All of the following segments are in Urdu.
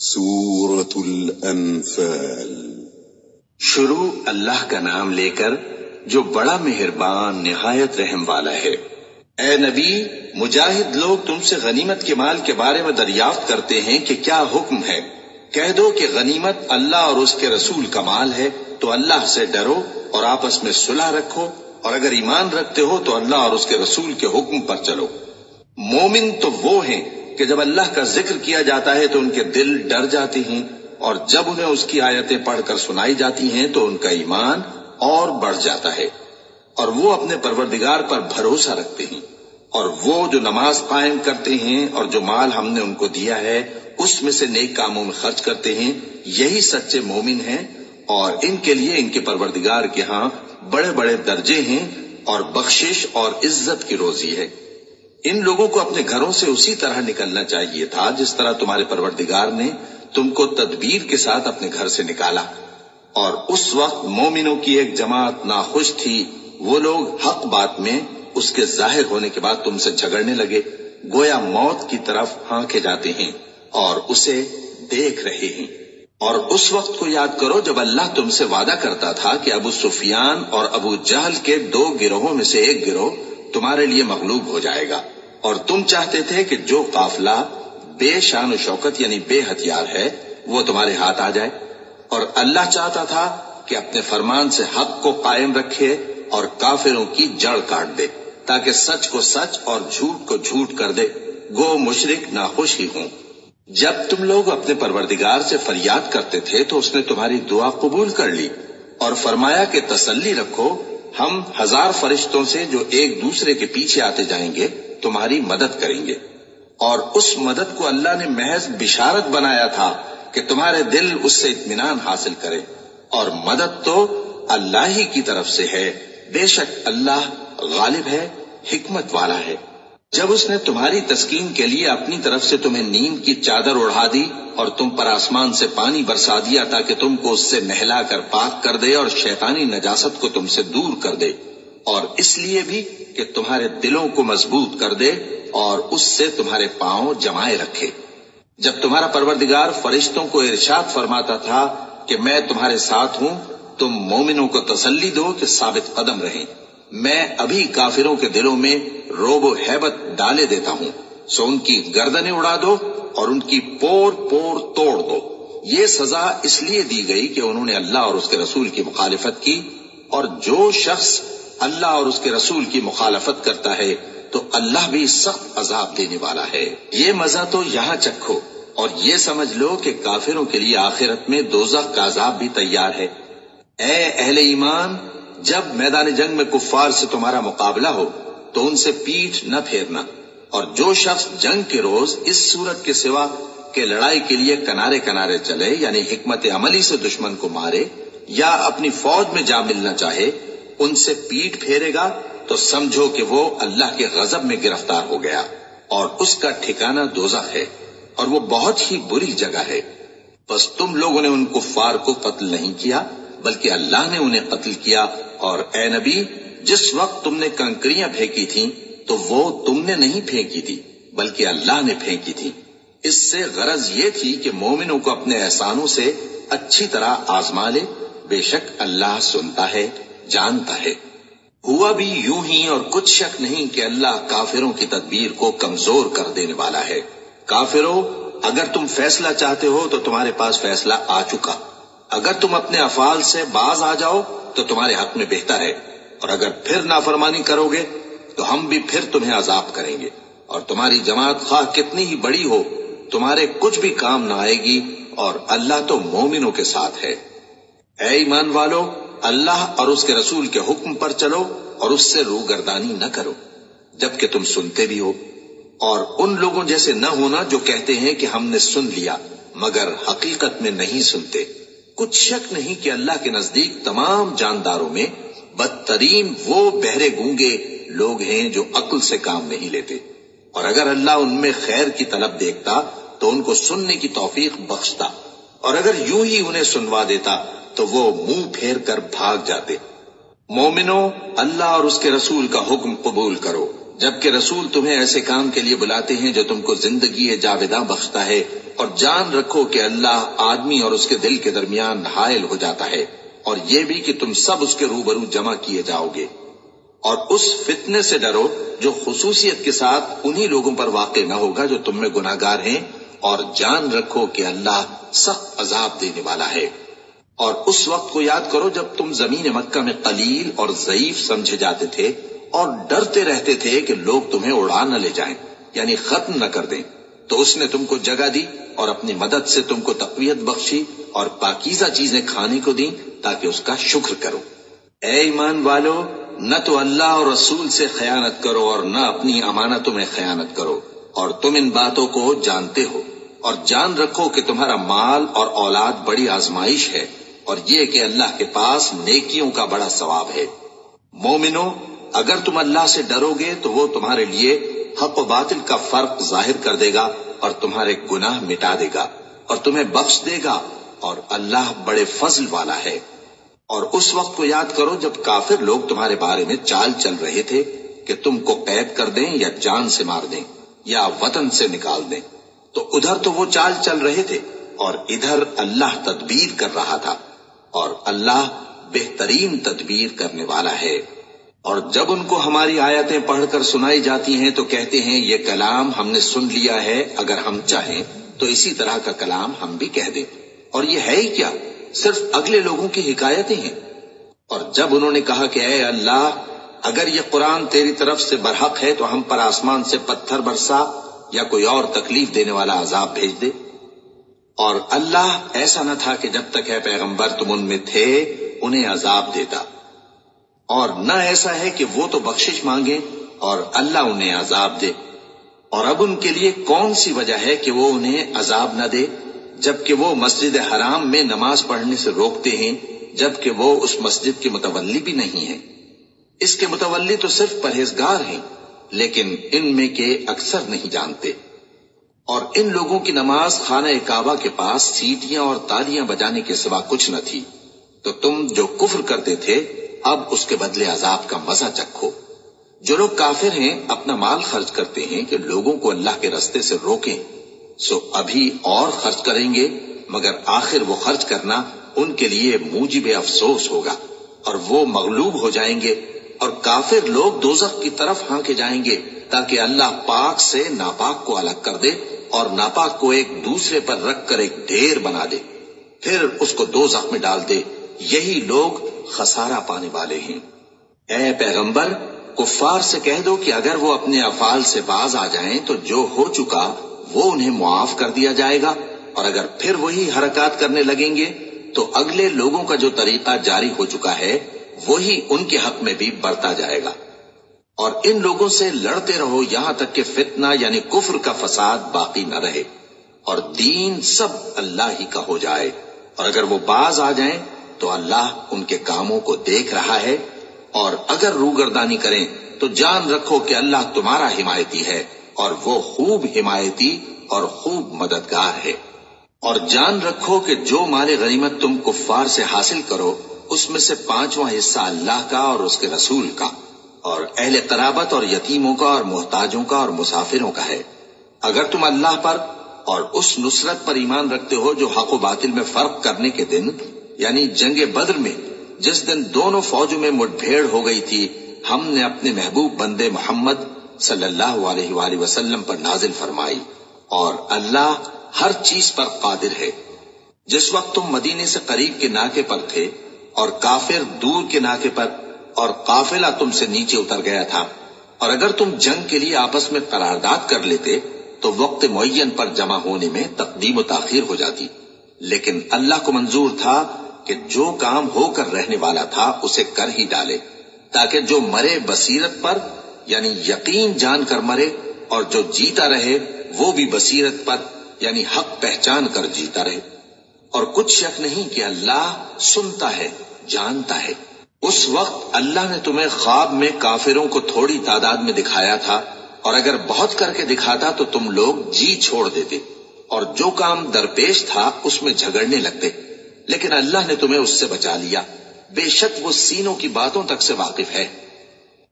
سورة الانفال۔ شروع اللہ کا نام لے کر جو بڑا مہربان نہایت رحم والا ہے۔ اے نبی، مجاہد لوگ تم سے غنیمت کے مال کے بارے میں دریافت کرتے ہیں کہ کیا حکم ہے۔ کہہ دو کہ غنیمت اللہ اور اس کے رسول کا مال ہے، تو اللہ سے ڈرو اور آپس میں صلح رکھو، اور اگر ایمان رکھتے ہو تو اللہ اور اس کے رسول کے حکم پر چلو۔ مومن تو وہ ہیں کہ جب اللہ کا ذکر کیا جاتا ہے تو ان کے دل ڈر جاتے ہیں، اور جب انہیں اس کی آیتیں پڑھ کر سنائی جاتی ہیں تو ان کا ایمان اور بڑھ جاتا ہے، اور وہ اپنے پروردگار پر بھروسہ رکھتے ہیں، اور وہ جو نماز قائم کرتے ہیں اور جو مال ہم نے ان کو دیا ہے اس میں سے نیک کاموں میں خرچ کرتے ہیں، یہی سچے مومن ہیں، اور ان کے لیے ان کے پروردگار کے ہاں بڑے بڑے درجے ہیں اور بخشش اور عزت کی روزی ہے۔ ان لوگوں کو اپنے گھروں سے اسی طرح نکلنا چاہیے تھا جس طرح تمہارے پروردگار نے تم کو تدبیر کے ساتھ اپنے گھر سے نکالا، اور اس وقت مومنوں کی ایک جماعت ناخوش تھی۔ وہ لوگ حق بات میں اس کے ظاہر ہونے کے بعد تم سے جھگڑنے لگے، گویا موت کی طرف ہانکے جاتے ہیں اور اسے دیکھ رہے ہیں۔ اور اس وقت کو یاد کرو جب اللہ تم سے وعدہ کرتا تھا کہ ابو سفیان اور ابو جہل کے 2 گروہوں میں سے ایک گروہ تمہارے لیے مغلوب ہو جائے گا، اور تم چاہتے تھے کہ جو قافلہ بے شان و شوکت یعنی بے ہتھیار ہے وہ تمہارے ہاتھ آ جائے، اور اللہ چاہتا تھا کہ اپنے فرمان سے حق کو قائم رکھے اور کافروں کی جڑ کاٹ دے، تاکہ سچ کو سچ اور جھوٹ کو جھوٹ کر دے، گو مشرک ناخوش ہی ہوں۔ جب تم لوگ اپنے پروردگار سے فریاد کرتے تھے تو اس نے تمہاری دعا قبول کر لی اور فرمایا کہ تسلی رکھو، ہم 1000 فرشتوں سے جو ایک دوسرے کے پیچھے آتے جائیں گے تمہاری مدد کریں گے۔ اور اس مدد کو اللہ نے محض بشارت بنایا تھا کہ تمہارے دل اس سے اطمینان حاصل کرے، اور مدد تو اللہ ہی کی طرف سے ہے، بے شک اللہ غالب ہے، حکمت والا ہے۔ جب اس نے تمہاری تسکین کے لیے اپنی طرف سے تمہیں نیند کی چادر اڑھا دی اور تم پر آسمان سے پانی برسا دیا تاکہ تم کو اس سے نہلا کر پاک کر دے اور شیطانی نجاست کو تم سے دور کر دے، اور اس لیے بھی کہ تمہارے دلوں کو مضبوط کر دے اور اس سے تمہارے پاؤں جمائے رکھے۔ جب تمہارا پروردگار فرشتوں کو ارشاد فرماتا تھا کہ میں تمہارے ساتھ ہوں، تم مومنوں کو تسلی دو کہ ثابت قدم رہیں، میں ابھی کافروں کے دلوں میں روب و ہیبت ڈالے دیتا ہوں، سو ان کی گردنیں اڑا دو اور ان کی پور پور توڑ دو۔ یہ سزا اس لیے دی گئی کہ انہوں نے اللہ اور اس کے رسول کی مخالفت کی، اور جو شخص اللہ اور اس کے رسول کی مخالفت کرتا ہے تو اللہ بھی سخت عذاب دینے والا ہے۔ یہ مزہ تو یہاں چکھو، اور یہ سمجھ لو کہ کافروں کے لیے آخرت میں دوزخ کا عذاب بھی تیار ہے۔ اے اہل ایمان، جب میدان جنگ میں کفار سے تمہارا مقابلہ ہو تو ان سے پیٹھ نہ پھیرنا، اور جو شخص جنگ کے روز اس صورت کے سوا کہ لڑائی کے لیے کنارے کنارے چلے یعنی حکمت عملی سے دشمن کو مارے یا اپنی فوج میں جا ملنا چاہے، ان سے پیٹھ پھیرے گا تو سمجھو کہ وہ اللہ کے غضب میں گرفتار ہو گیا، اور اس کا ٹھکانہ دوزخ ہے، اور وہ بہت ہی بری جگہ ہے۔ بس تم لوگوں نے ان کفار کو قتل نہیں کیا بلکہ اللہ نے انہیں قتل کیا، اور اے نبی، جس وقت تم نے کنکریاں پھینکی تھیں تو وہ تم نے نہیں پھینکی تھی بلکہ اللہ نے پھینکی تھی۔ اس سے غرض یہ تھی کہ مومنوں کو اپنے احسانوں سے اچھی طرح آزما لے، بے شک اللہ سنتا ہے، جانتا ہے۔ ہوا بھی یوں ہی، اور کچھ شک نہیں کہ اللہ کافروں کی تدبیر کو کمزور کر دینے والا ہے۔ کافروں، اگر تم فیصلہ چاہتے ہو تو تمہارے پاس فیصلہ آ چکا، اگر تم اپنے افعال سے باز آ جاؤ تو تمہارے حق میں بہتر ہے، اور اگر پھر نافرمانی کرو گے تو ہم بھی پھر تمہیں عذاب کریں گے، اور تمہاری جماعت خواہ کتنی ہی بڑی ہو تمہارے کچھ بھی کام نہ آئے گی، اور اللہ تو مومنوں کے ساتھ ہے۔ اے ایمان والو، اللہ اور اس کے رسول کے حکم پر چلو اور اس سے روگردانی نہ کرو جبکہ تم سنتے بھی ہو، اور ان لوگوں جیسے نہ ہونا جو کہتے ہیں کہ ہم نے سن لیا مگر حقیقت میں نہیں سنتے۔ کچھ شک نہیں کہ اللہ کے نزدیک تمام جانداروں میں بدترین وہ بہرے گونگے لوگ ہیں جو عقل سے کام نہیں لیتے، اور اگر اللہ ان میں خیر کی طلب دیکھتا تو ان کو سننے کی توفیق بخشتا، اور اگر یوں ہی انہیں سنوا دیتا تو وہ منہ پھیر کر بھاگ جاتے۔ مومنوں، اللہ اور اس کے رسول کا حکم قبول کرو، جبکہ رسول تمہیں ایسے کام کے لیے بلاتے ہیں جو تم کو زندگی جاوداں بخشتا ہے اور جان رکھو کہ اللہ آدمی اور اس کے دل کے درمیان حائل ہو جاتا ہے، اور یہ بھی کہ تم سب اس کے روبرو جمع کیے جاؤ گے۔ اور اس فتنے سے ڈرو جو خصوصیت کے ساتھ انہی لوگوں پر واقع نہ ہوگا جو تم میں گناہ گار ہیں، اور جان رکھو کہ اللہ سخت عذاب دینے والا ہے۔ اور اس وقت کو یاد کرو جب تم زمین مکہ میں قلیل اور ضعیف سمجھے جاتے تھے اور ڈرتے رہتے تھے کہ لوگ تمہیں اڑا نہ لے جائیں، یعنی ختم نہ کر دیں، تو اس نے تم کو جگہ دی اور اپنی مدد سے تم کو تقویت بخشی اور پاکیزہ چیزیں کھانے کو دیں تاکہ اس کا شکر کرو۔ اے ایمان والو، نہ تو اللہ اور رسول سے خیانت کرو اور نہ اپنی امانتوں میں خیانت کرو، اور تم ان باتوں کو جانتے ہو، اور جان رکھو کہ تمہارا مال اور اولاد بڑی آزمائش ہے، اور یہ کہ اللہ کے پاس نیکیوں کا بڑا ثواب ہے۔ مومنو، اگر تم اللہ سے ڈرو گے تو وہ تمہارے لیے حق و باطل کا فرق ظاہر کر دے گا اور تمہارے گناہ مٹا دے گا اور تمہیں بخش دے گا، اور اللہ بڑے فضل والا ہے۔ اور اس وقت کو یاد کرو جب کافر لوگ تمہارے بارے میں چال چل رہے تھے کہ تم کو قید کر دیں یا جان سے مار دیں یا وطن سے نکال دیں، تو ادھر تو وہ چال چل رہے تھے اور ادھر اللہ تدبیر کر رہا تھا، اور اللہ بہترین تدبیر کرنے والا ہے۔ اور جب ان کو ہماری آیتیں پڑھ کر سنائی جاتی ہیں تو کہتے ہیں یہ کلام ہم نے سن لیا ہے، اگر ہم چاہیں تو اسی طرح کا کلام ہم بھی کہہ دیں، اور یہ ہے ہی کیا، صرف اگلے لوگوں کی حکایتیں ہیں۔ اور جب انہوں نے کہا کہ اے اللہ، اگر یہ قرآن تیری طرف سے برحق ہے تو ہم پر آسمان سے پتھر برسا یا کوئی اور تکلیف دینے والا عذاب بھیج دے۔ اور اللہ ایسا نہ تھا کہ جب تک اے پیغمبر تم ان میں تھے انہیں عذاب دیتا، اور نہ ایسا ہے کہ وہ تو بخشش مانگیں اور اللہ انہیں عذاب دے۔ اور اب ان کے لیے کون سی وجہ ہے کہ وہ انہیں عذاب نہ دے، جبکہ وہ مسجد حرام میں نماز پڑھنے سے روکتے ہیں، جبکہ وہ اس مسجد کے متولی بھی نہیں ہیں۔ اس کے متولی تو صرف پرہیزگار ہیں، لیکن ان میں کے اکثر نہیں جانتے۔ اور ان لوگوں کی نماز خانہ کعبہ کے پاس سیٹیاں اور تالیاں بجانے کے سوا کچھ نہ تھی، تو تم جو کفر کرتے تھے اب اس کے بدلے عذاب کا مزہ چکھو۔ جو لوگ کافر ہیں اپنا مال خرچ کرتے ہیں کہ لوگوں کو اللہ کے راستے سے روکیں، سو ابھی اور خرچ کریں گے، مگر آخر وہ خرچ کرنا ان کے لیے موجب افسوس ہوگا، اور وہ مغلوب ہو جائیں گے، اور کافر لوگ دوزخ کی طرف ہانکے جائیں گے تاکہ اللہ پاک سے ناپاک کو الگ کر دے اور ناپاک کو ایک دوسرے پر رکھ کر ایک ڈھیر بنا دے، پھر اس کو دوزخ میں ڈال دے۔ یہی لوگ خسارہ پانے والے ہیں۔ اے پیغمبر، کفار سے کہہ دو کہ اگر وہ اپنے افعال سے باز آ جائیں تو جو ہو چکا وہ انہیں معاف کر دیا جائے گا، اور اگر پھر وہی حرکات کرنے لگیں گے تو اگلے لوگوں کا جو طریقہ جاری ہو چکا ہے وہی ان کے حق میں بھی برتا جائے گا۔ اور ان لوگوں سے لڑتے رہو یہاں تک کہ فتنہ یعنی کفر کا فساد باقی نہ رہے اور دین سب اللہ ہی کا ہو جائے، اور اگر وہ باز آ جائیں تو اللہ ان کے کاموں کو دیکھ رہا ہے، اور اگر روگردانی کریں تو جان رکھو کہ اللہ تمہارا حمایتی ہے، اور وہ خوب حمایتی اور خوب مددگار ہے۔ اور جان رکھو کہ جو مال غنیمت تم کفار سے حاصل کرو اس میں سے 5واں حصہ اللہ کا اور اس کے رسول کا اور اہل قرابت اور یتیموں کا اور محتاجوں کا اور مسافروں کا ہے۔ اگر تم اللہ پر اور اس نصرت پر ایمان رکھتے ہو جو حق و باطل میں فرق کرنے کے دن یعنی جنگ بدر میں جس دن دونوں فوجوں میں مٹبھیڑ ہو گئی تھی، ہم نے اپنے محبوب بندے محمد صلی اللہ علیہ وآلہ وسلم پر نازل فرمائی، اور اللہ ہر چیز پر قادر ہے۔ جس وقت تم مدینے سے قریب کے ناکے پر تھے اور کافر دور کے ناکے پر، اور قافلہ تم سے نیچے اتر گیا تھا، اور اگر تم جنگ کے لیے آپس میں قرارداد کر لیتے تو وقت معین پر جمع ہونے میں تقدیم و تاخیر ہو جاتی، لیکن اللہ کو منظور تھا کہ جو کام ہو کر رہنے والا تھا اسے کر ہی ڈالے، تاکہ جو مرے بصیرت پر یعنی یقین جان کر مرے، اور جو جیتا رہے وہ بھی بصیرت پر یعنی حق پہچان کر جیتا رہے۔ اور کچھ شک نہیں کہ اللہ سنتا ہے، جانتا ہے۔ اس وقت اللہ نے تمہیں خواب میں کافروں کو تھوڑی تعداد میں دکھایا تھا، اور اگر بہت کر کے دکھاتا تو تم لوگ جی چھوڑ دیتے اور جو کام درپیش تھا اس میں جھگڑنے لگتے، لیکن اللہ نے تمہیں اس سے بچا لیا، بے شک وہ سینوں کی باتوں تک سے واقف ہے۔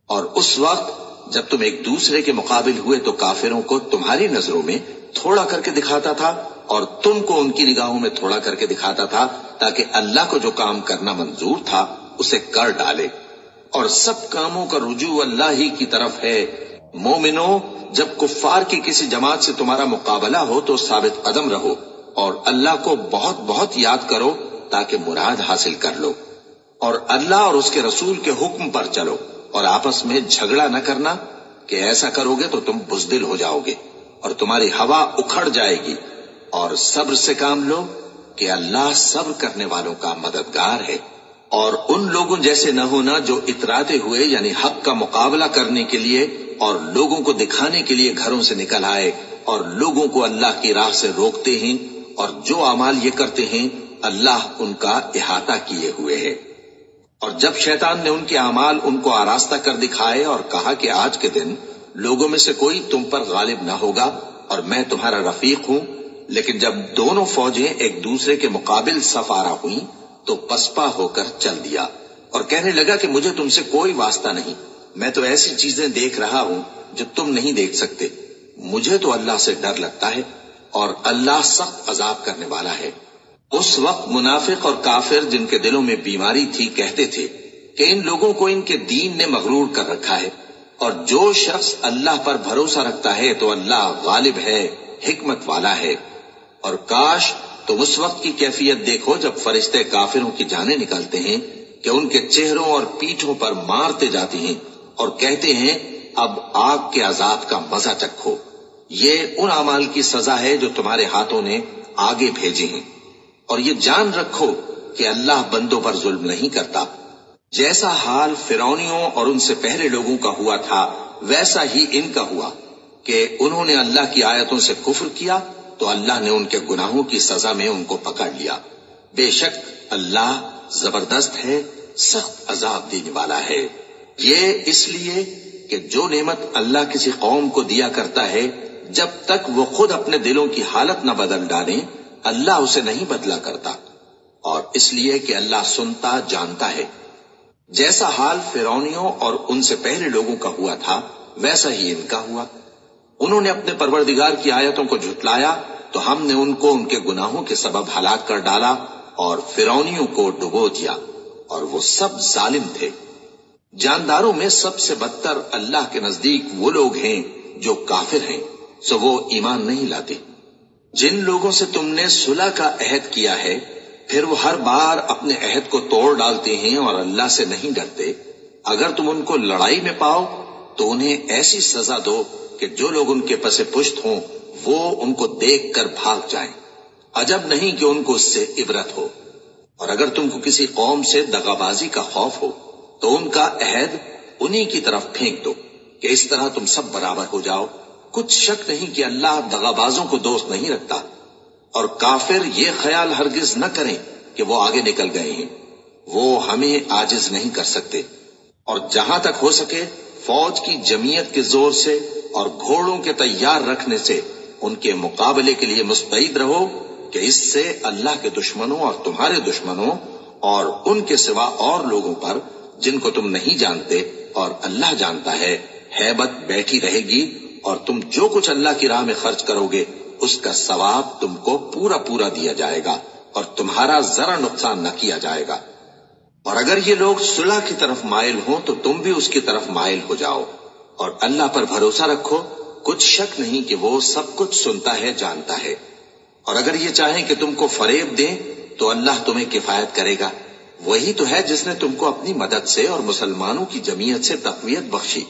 اور اس وقت جب تم ایک دوسرے کے مقابل ہوئے تو کافروں کو تمہاری نظروں میں تھوڑا کر کے دکھاتا تھا اور تم کو ان کی نگاہوں میں تھوڑا کر کے دکھاتا تھا تاکہ اللہ کو جو کام کرنا منظور تھا اسے کر ڈالے، اور سب کاموں کا رجوع اللہ ہی کی طرف ہے۔ مومنو، جب کفار کی کسی جماعت سے تمہارا مقابلہ ہو تو ثابت قدم رہو اور اللہ کو بہت بہت یاد کرو تاکہ مراد حاصل کر لو، اور اللہ اور اس کے رسول کے حکم پر چلو، اور آپس میں جھگڑا نہ کرنا کہ ایسا کرو گے تو تم بزدل ہو جاؤ گے اور تمہاری ہوا اکھڑ جائے گی، اور صبر سے کام لو کہ اللہ صبر کرنے والوں کا مددگار ہے۔ اور ان لوگوں جیسے نہ ہونا جو اتراتے ہوئے یعنی حق کا مقابلہ کرنے کے لیے اور لوگوں کو دکھانے کے لیے گھروں سے نکل آئے اور لوگوں کو اللہ کی راہ سے روکتے ہیں، اور جو اعمال یہ کرتے ہیں اللہ ان کا احاطہ کیے ہوئے ہے۔ اور جب شیطان نے ان کے اعمال ان کو آراستہ کر دکھائے اور کہا کہ آج کے دن لوگوں میں سے کوئی تم پر غالب نہ ہوگا اور میں تمہارا رفیق ہوں، لیکن جب دونوں فوجیں ایک دوسرے کے مقابل صف آرا ہوئیں تو پسپا ہو کر چل دیا اور کہنے لگا کہ مجھے تم سے کوئی واسطہ نہیں، میں تو ایسی چیزیں دیکھ رہا ہوں جو تم نہیں دیکھ سکتے، مجھے تو اللہ سے ڈر لگتا ہے اور اللہ سخت عذاب کرنے والا ہے۔ اس وقت منافق اور کافر جن کے دلوں میں بیماری تھی کہتے تھے کہ ان لوگوں کو ان کے دین نے مغرور کر رکھا ہے، اور جو شخص اللہ پر بھروسہ رکھتا ہے تو اللہ غالب ہے، حکمت والا ہے۔ اور کاش تم اس وقت کی کیفیت دیکھو جب فرشتے کافروں کی جانیں نکالتے ہیں کہ ان کے چہروں اور پیٹھوں پر مارتے جاتے ہیں اور کہتے ہیں اب آگ کے عذاب کا مزہ چکھو، یہ ان اعمال کی سزا ہے جو تمہارے ہاتھوں نے آگے بھیجے ہیں، اور یہ جان رکھو کہ اللہ بندوں پر ظلم نہیں کرتا۔ جیسا حال فرعونیوں اور ان سے پہلے لوگوں کا ہوا تھا ویسا ہی ان کا ہوا کہ انہوں نے اللہ کی آیتوں سے کفر کیا تو اللہ نے ان کے گناہوں کی سزا میں ان کو پکڑ لیا۔ بے شک اللہ زبردست ہے، سخت عذاب دینے والا ہے۔ یہ اس لیے کہ جو نعمت اللہ کسی قوم کو دیا کرتا ہے جب تک وہ خود اپنے دلوں کی حالت نہ بدل ڈالیں اللہ اسے نہیں بدلا کرتا، اور اس لیے کہ اللہ سنتا جانتا ہے۔ جیسا حال فرعونیوں اور ان سے پہلے لوگوں کا ہوا تھا ویسا ہی ان کا ہوا۔ انہوں نے اپنے پروردگار کی آیتوں کو جھٹلایا تو ہم نے ان کو ان کے گناہوں کے سبب ہلاک کر ڈالا اور فرعونیوں کو ڈبو دیا، اور وہ سب ظالم تھے۔ جانداروں میں سب سے بدتر اللہ کے نزدیک وہ لوگ ہیں جو کافر ہیں، سو وہ ایمان نہیں لاتے۔ جن لوگوں سے تم نے صلح کا عہد کیا ہے پھر وہ ہر بار اپنے عہد کو توڑ ڈالتے ہیں اور اللہ سے نہیں ڈرتے، اگر تم ان کو لڑائی میں پاؤ تو انہیں ایسی سزا دو کہ جو لوگ ان کے پس پشت ہوں وہ ان کو دیکھ کر بھاگ جائیں، عجب نہیں کہ ان کو اس سے عبرت ہو۔ اور اگر تم کو کسی قوم سے دغابازی کا خوف ہو تو ان کا عہد انہی کی طرف پھینک دو کہ اس طرح تم سب برابر ہو جاؤ۔ کچھ شک نہیں کہ اللہ دغابازوں کو دوست نہیں رکھتا، اور کافر یہ خیال ہرگز نہ کریں کہ وہ آگے نکل گئے ہیں، وہ ہمیں عاجز نہیں کر سکتے۔ اور جہاں تک ہو سکے فوج کی جمعیت کے زور سے اور گھوڑوں کے تیار رکھنے سے ان کے مقابلے کے لیے مستعد رہو کہ اس سے اللہ کے دشمنوں اور تمہارے دشمنوں اور ان کے سوا اور لوگوں پر جن کو تم نہیں جانتے اور اللہ جانتا ہے ہیبت بیٹھی رہے گی، اور تم جو کچھ اللہ کی راہ میں خرچ کرو گے اس کا ثواب تم کو پورا پورا دیا جائے گا اور تمہارا ذرا نقصان نہ کیا جائے گا۔ اور اگر یہ لوگ صلح کی طرف مائل ہوں تو تم بھی اس کی طرف مائل ہو جاؤ، اور اللہ پر بھروسہ رکھو، کچھ شک نہیں کہ وہ سب کچھ سنتا ہے جانتا ہے۔ اور اگر یہ چاہیں کہ تم کو فریب دیں تو اللہ تمہیں کفایت کرے گا، وہی تو ہے جس نے تم کو اپنی مدد سے اور مسلمانوں کی جمعیت سے تقویت بخشی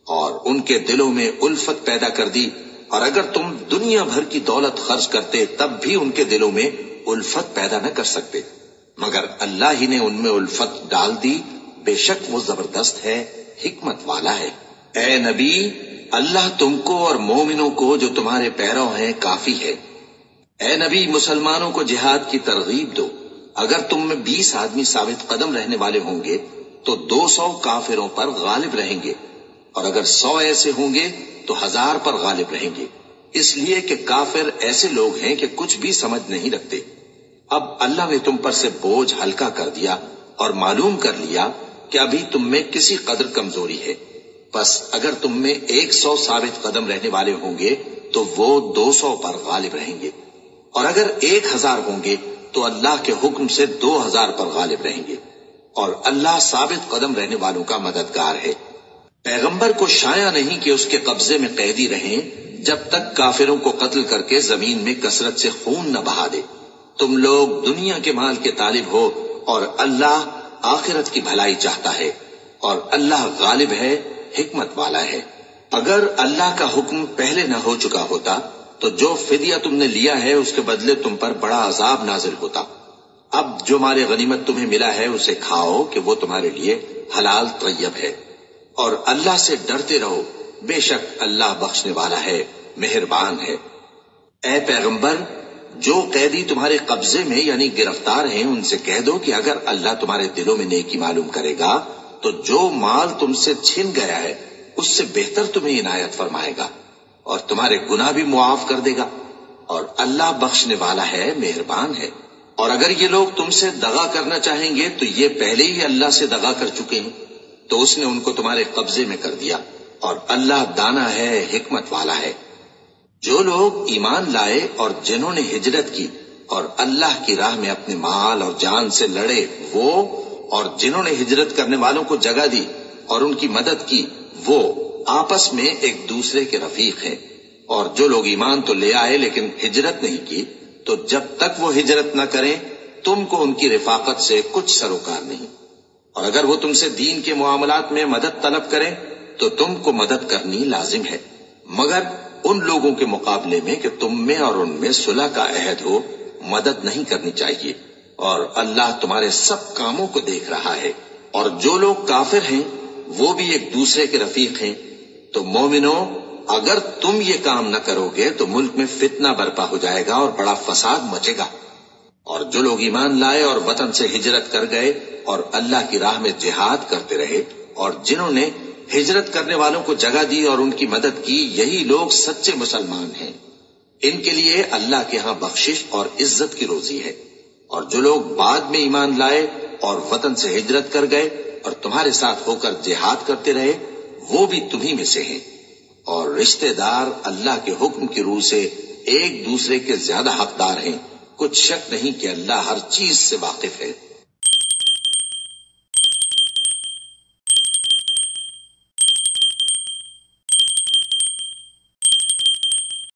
اور ان کے دلوں میں الفت پیدا کر دی، اور اگر تم دنیا بھر کی دولت خرچ کرتے تب بھی ان کے دلوں میں الفت پیدا نہ کر سکتے، مگر اللہ ہی نے ان میں الفت ڈال دی، بے شک وہ زبردست ہے، حکمت والا ہے۔ اے نبی، اللہ تم کو اور مومنوں کو جو تمہارے پیرو ہیں کافی ہے۔ اے نبی، مسلمانوں کو جہاد کی ترغیب دو، اگر تم میں 20 آدمی ثابت قدم رہنے والے ہوں گے تو 200 کافروں پر غالب رہیں گے، اور اگر 100 ایسے ہوں گے تو 1000 پر غالب رہیں گے، اس لیے کہ کافر ایسے لوگ ہیں کہ کچھ بھی سمجھ نہیں رکھتے۔ اب اللہ نے تم پر سے بوجھ ہلکا کر دیا اور معلوم کر لیا کہ ابھی تم میں کسی قدر کمزوری ہے، بس اگر تم میں 100 ثابت قدم رہنے والے ہوں گے تو وہ 200 پر غالب رہیں گے۔ اور اگر 1000 ہوں گے تو اللہ کے حکم سے 2000 پر غالب رہیں گے، اور اللہ ثابت قدم رہنے والوں کا مددگار ہے۔ پیغمبر کو شایع نہیں کہ اس کے قبضے میں قیدی رہیں جب تک کافروں کو قتل کر کے زمین میں کثرت سے خون نہ بہا دے۔ تم لوگ دنیا کے مال کے طالب ہو اور اللہ آخرت کی بھلائی چاہتا ہے، اور اللہ غالب ہے، حکمت والا ہے۔ اگر اللہ کا حکم پہلے نہ ہو چکا ہوتا تو جو فدیہ تم نے لیا ہے اس کے بدلے تم پر بڑا عذاب نازل ہوتا۔ اب جو مال غنیمت تمہیں ملا ہے اسے کھاؤ کہ وہ تمہارے لیے حلال طیب ہے، اور اللہ سے ڈرتے رہو، بے شک اللہ بخشنے والا ہے، مہربان ہے۔ اے پیغمبر، جو قیدی تمہارے قبضے میں یعنی گرفتار ہیں ان سے کہہ دو کہ اگر اللہ تمہارے دلوں میں نیکی معلوم کرے گا تو جو مال تم سے چھن گیا ہے اس سے بہتر تمہیں عنایت فرمائے گا، اور تمہارے گناہ بھی معاف کر دے گا، اور اللہ بخشنے والا ہے، مہربان ہے۔ اور اگر یہ لوگ تم سے دغا کرنا چاہیں گے تو یہ پہلے ہی اللہ سے دغا کر چکے ہیں، تو اس نے ان کو تمہارے قبضے میں کر دیا، اور اللہ دانا ہے، حکمت والا ہے۔ جو لوگ ایمان لائے اور جنہوں نے ہجرت کی اور اللہ کی راہ میں اپنے مال اور جان سے لڑے، وہ اور جنہوں نے ہجرت کرنے والوں کو جگہ دی اور ان کی مدد کی، وہ آپس میں ایک دوسرے کے رفیق ہیں۔ اور جو لوگ ایمان تو لے آئے لیکن ہجرت نہیں کی، تو جب تک وہ ہجرت نہ کریں تم کو ان کی رفاقت سے کچھ سروکار نہیں، اور اگر وہ تم سے دین کے معاملات میں مدد طلب کریں تو تم کو مدد کرنی لازم ہے، مگر ان لوگوں کے مقابلے میں کہ تم میں اور ان میں صلح کا عہد ہو مدد نہیں کرنی چاہیے، اور اللہ تمہارے سب کاموں کو دیکھ رہا ہے۔ اور جو لوگ کافر ہیں وہ بھی ایک دوسرے کے رفیق ہیں۔ تو مومنوں، اگر تم یہ کام نہ کرو گے تو ملک میں فتنہ برپا ہو جائے گا اور بڑا فساد مچے گا۔ اور جو لوگ ایمان لائے اور وطن سے ہجرت کر گئے اور اللہ کی راہ میں جہاد کرتے رہے، اور جنہوں نے ہجرت کرنے والوں کو جگہ دی اور ان کی مدد کی، یہی لوگ سچے مسلمان ہیں۔ ان کے لیے اللہ کے ہاں بخشش اور عزت کی روزی ہے۔ اور جو لوگ بعد میں ایمان لائے اور وطن سے ہجرت کر گئے اور تمہارے ساتھ ہو کر جہاد کرتے رہے، وہ بھی تمہیں میں سے ہیں۔ اور رشتہ دار اللہ کے حکم کی روح سے ایک دوسرے کے زیادہ حقدار ہیں، کچھ شک نہیں کہ اللہ ہر چیز سے واقف ہے۔